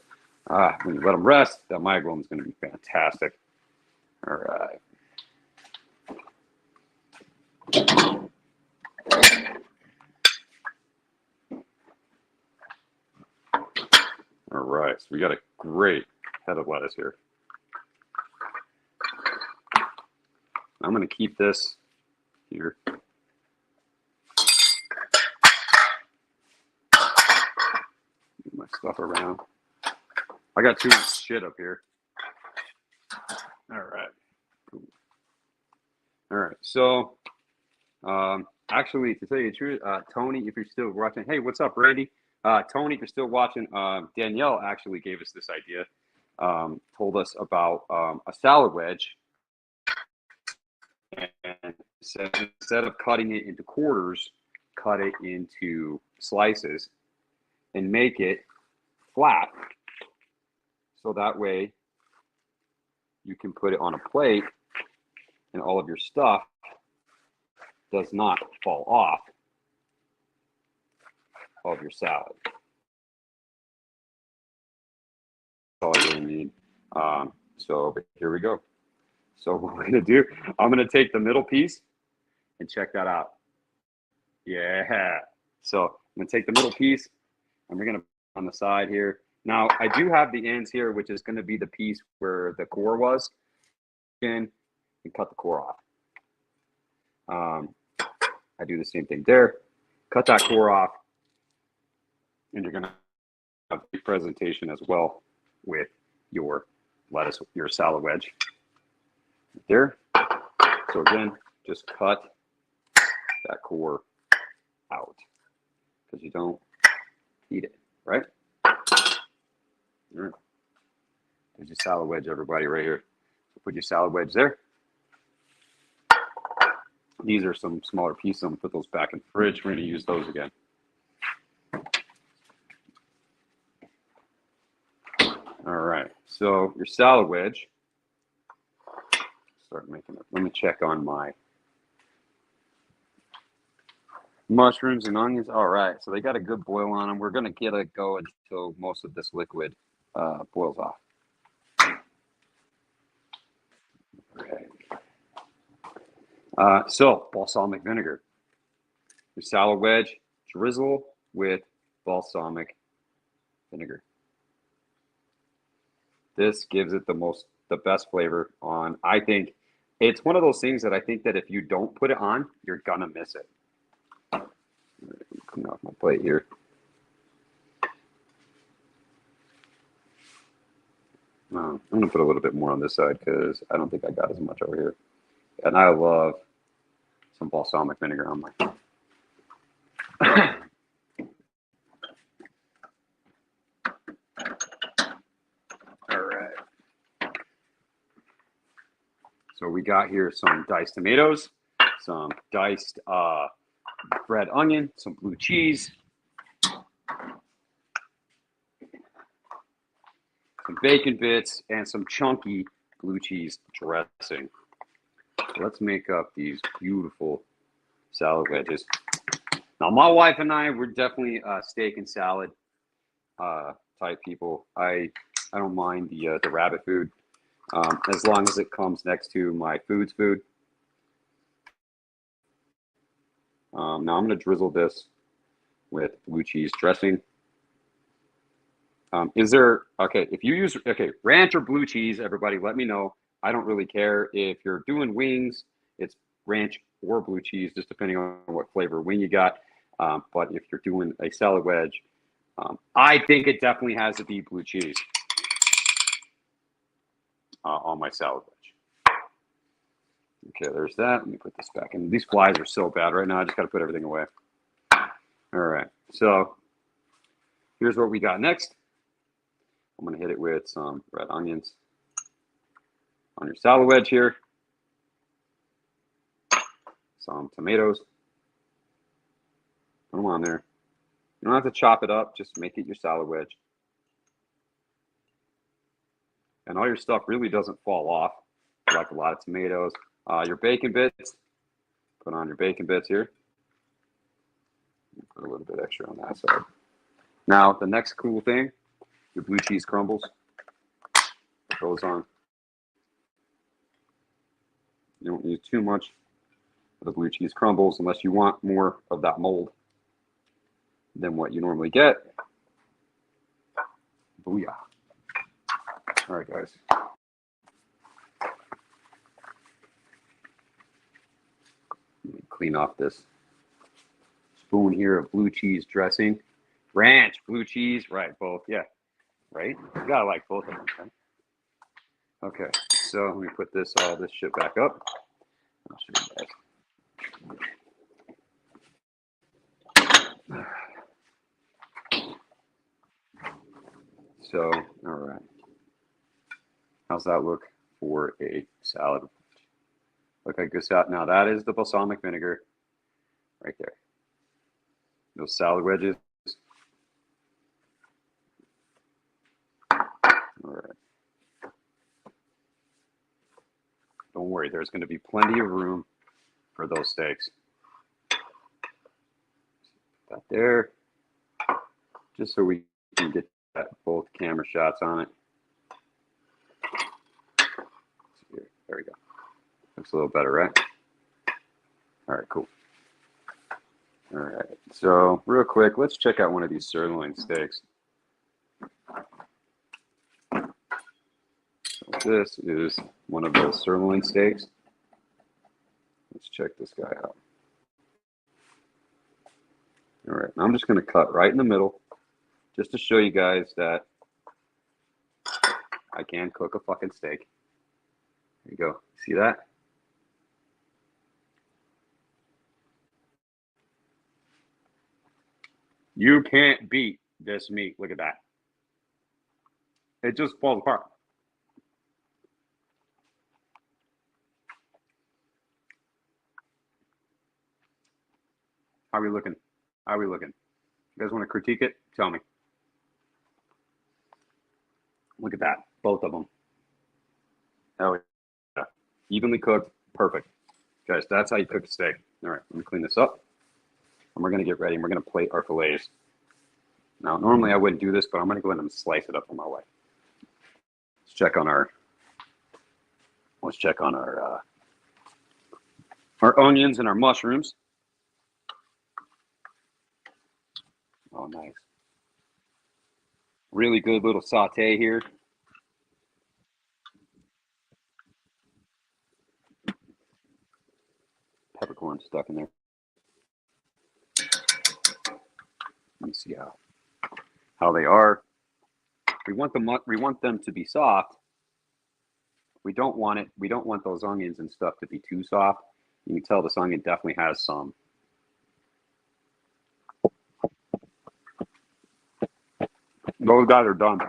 when you let them rest, that myoglobin is going to be fantastic. All right. All right, so we got a great head of lettuce here. I'm going to keep this here. Move my stuff around. I got too much shit up here. All right. Cool. All right, so actually, to tell you the truth, Tony, if you're still watching, hey, what's up, Randy? Tony, if you're still watching, Danielle actually gave us this idea, told us about a salad wedge. And instead of cutting it into quarters, cut it into slices and make it flat. So that way you can put it on a plate and all of your stuff does not fall off of your salad. That's all you really need. So here we go. So what we're going to do, I'm going to take the middle piece and check that out. Yeah. So I'm going to take the middle piece and we're going to put it on the side here. Now, I do have the ends here, which is going to be the piece where the core was. And cut the core off. I do the same thing there. Cut that core off. And you're going to have a presentation as well with your lettuce, your salad wedge. There. So again, just cut that core out because you don't eat it, right? All right. There's your salad wedge, everybody, right here. So put your salad wedge there. These are some smaller pieces. I'm going to put those back in the fridge. We're going to use those again. All right. So your salad wedge. Start making it. Let me check on my mushrooms and onions. All right, so they got a good boil on them. We're going to get it go until most of this liquid boils off. Okay. So balsamic vinegar. Your salad wedge, drizzle with balsamic vinegar. This gives it the best flavor on. I think it's one of those things that I think that if you don't put it on, you're gonna miss it. Clean off my plate here. I'm gonna put a little bit more on this side because I don't think I got as much over here. And I love some balsamic vinegar on my. All right. So we got here some diced tomatoes, some diced red onion, some blue cheese, some bacon bits, and some chunky blue cheese dressing. Let's make up these beautiful salad wedges. Now, my wife and I, we're definitely steak and salad type people. I don't mind the rabbit food as long as it comes next to my food. Now I'm going to drizzle this with blue cheese dressing. If you use, ranch or blue cheese, everybody let me know. I don't really care. If you're doing wings, it's ranch or blue cheese, just depending on what flavor wing you got. But if you're doing a salad wedge, I think it definitely has to be blue cheese on my salad wedge. Okay, there's that. Let me put this back in. These flies are so bad right now. I just got to put everything away. All right, so here's what we got next. I'm going to hit it with some red onions on your salad wedge here. Some tomatoes. Put them on there. You don't have to chop it up. Just make it your salad wedge. And all your stuff really doesn't fall off, like a lot of tomatoes. Your bacon bits. Put on your bacon bits here. Put a little bit extra on that side. Now, the next cool thing, your blue cheese crumbles. Put those on. You don't need too much of the blue cheese crumbles unless you want more of that mold than what you normally get. Booyah. All right, guys. Clean off this spoon here of blue cheese dressing. Ranch, blue cheese, right, both, yeah, right? You gotta like both of them, right? Okay, so let me put all this shit back up. I'll show you guys. So, all right. How's that look for a salad? Look like this out. Now that is the balsamic vinegar right there. Those salad wedges. All right. Don't worry, there's going to be plenty of room for those steaks. Put that there, just so we can get both camera shots on it. There we go. Looks a little better, right? All right, cool. All right, so real quick, let's check out one of these sirloin steaks. So this is one of those sirloin steaks. Let's check this guy out. All right, I'm just going to cut right in the middle just to show you guys that I can cook a fucking steak. There you go. See that? You can't beat this meat. Look at that. It just falls apart. How are we looking? How are we looking? You guys want to critique it? Tell me. Look at that. Both of them. Oh, yeah. Evenly cooked. Perfect. Guys, that's how you cook a steak. All right, let me clean this up. And we're going to get ready, and we're going to plate our fillets. Now, normally I wouldn't do this, but I'm going to go ahead and slice it up on my way. Let's check on our onions and our mushrooms. Oh, nice. Really good little saute here. Peppercorn stuck in there. Let me see how they are. We want them to be soft. We don't want those onions and stuff to be too soft. You can tell this onion definitely has some. Those guys are done.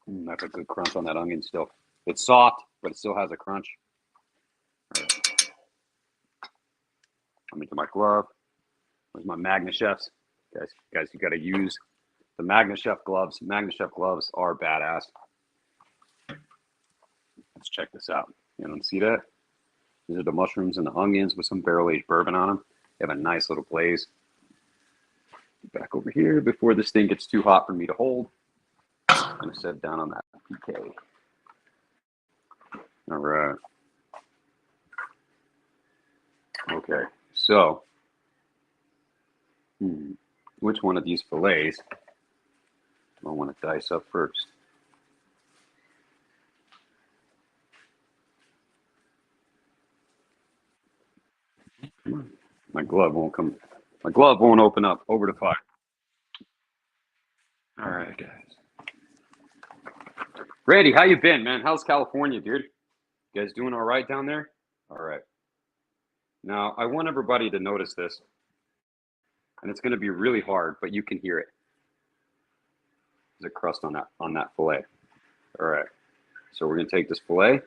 That's a good crunch on that onion still. It's soft, but it still has a crunch. Right. Let me get my glove. Where's my Magna Chefs? Guys, you got to use the Magna Chef gloves. Magna Chef gloves are badass. Let's check this out. You don't see that? These are the mushrooms and the onions with some barrel-aged bourbon on them. They have a nice little glaze. Back over here before this thing gets too hot for me to hold. I'm going to set down on that PK. All right. Okay, so which one of these fillets do I want to dice up first? My glove won't open up over the fire. All right, guys. Randy, how you been, man? How's California, dude? You guys doing all right down there? All right. Now, I want everybody to notice this, and it's going to be really hard, but you can hear it. There's a crust on that fillet. All right. So we're going to take this fillet.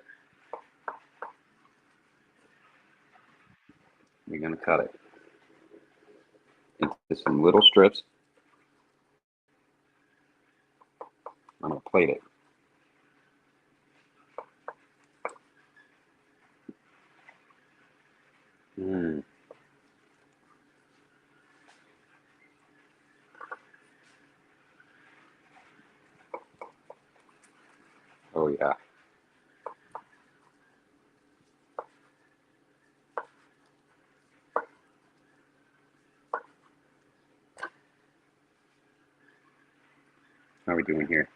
We're going to cut it into some little strips. I'm going to plate it. Oh, yeah. How are we doing here?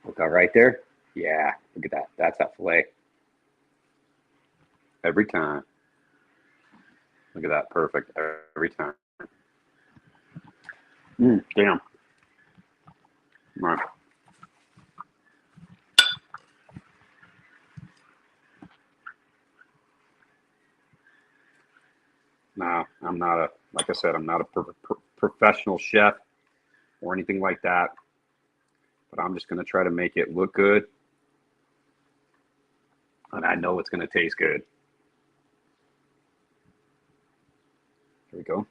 Look out right there. Yeah, look at that. That's that fillet. Every time. Look at that. Perfect. Every time. Damn. All right. No, I'm not a, like I said, I'm not a professional chef or anything like that. But I'm just going to try to make it look good. And I know it's going to taste good. Here we go.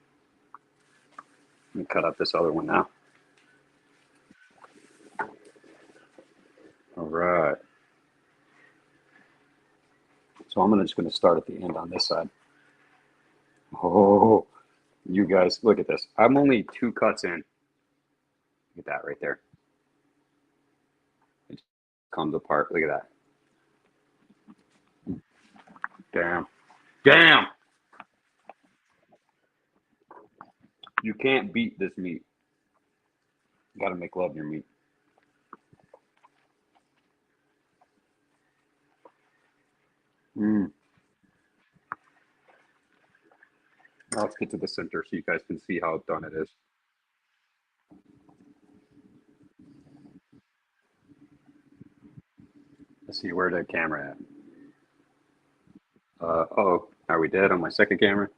Let me cut up this other one now. All right. So I'm just going to start at the end on this side. Oh, you guys, look at this. I'm only 2 cuts in. Look at that right there. It comes apart. Look at that. Damn. Damn. You can't beat this meat. You got to make love to your meat. Now let's get to the center so you guys can see how done it is. Let's see, where the camera at? Oh, are we dead on my second camera?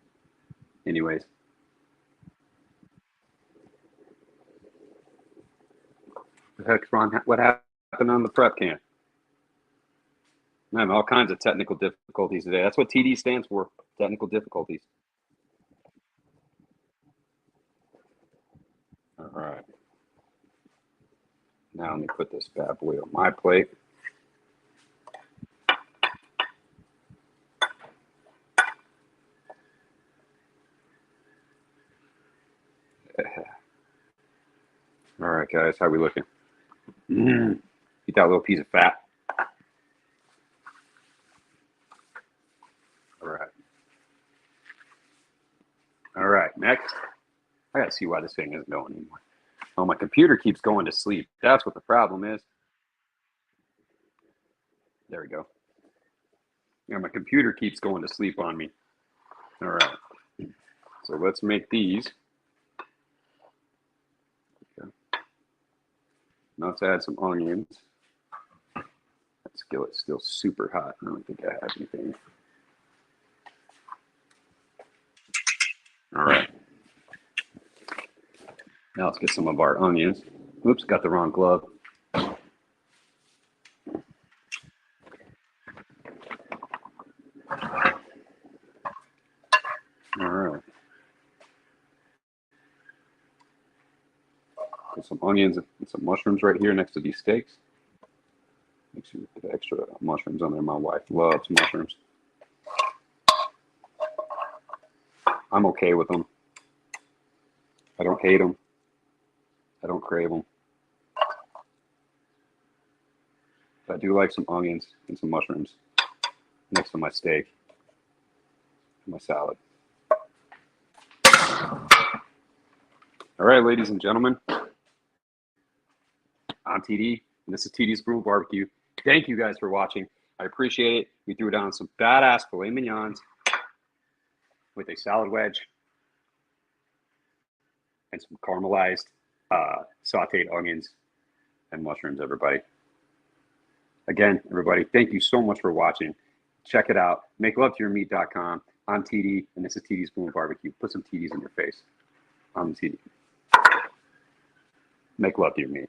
Anyways. The heck's wrong? What happened on the prep can? Man, all kinds of technical difficulties today. That's what TD stands for, technical difficulties. All right. Now let me put this bad boy on my plate. All right, guys, how we looking? Eat that little piece of fat. All right. All right, next. I gotta see why this thing isn't going anymore. Oh, my computer keeps going to sleep. That's what the problem is. There we go. Yeah, my computer keeps going to sleep on me. All right. So let's make these. Okay. Now let's add some onions. That skillet's still super hot. I don't think I have anything. All right. Now let's get some of our onions. Oops, got the wrong glove. All right. Put some onions and some mushrooms right here next to these steaks. Make sure you put extra mushrooms on there. My wife loves mushrooms. I'm okay with them. I don't hate them. I don't crave them. But I do like some onions and some mushrooms next to my steak and my salad. All right, ladies and gentlemen, I'm TD, and this is TD's Grill Barbecue. Thank you guys for watching. I appreciate it. We threw down some badass filet mignons with a salad wedge and some caramelized sauteed onions and mushrooms, everybody. Again, everybody, thank you so much for watching. Check it out. MakeLoveToYourMeat.com. I'm TD, and this is TD's Boom Barbecue. Put some TDs in your face. I'm TD. Make love to your meat.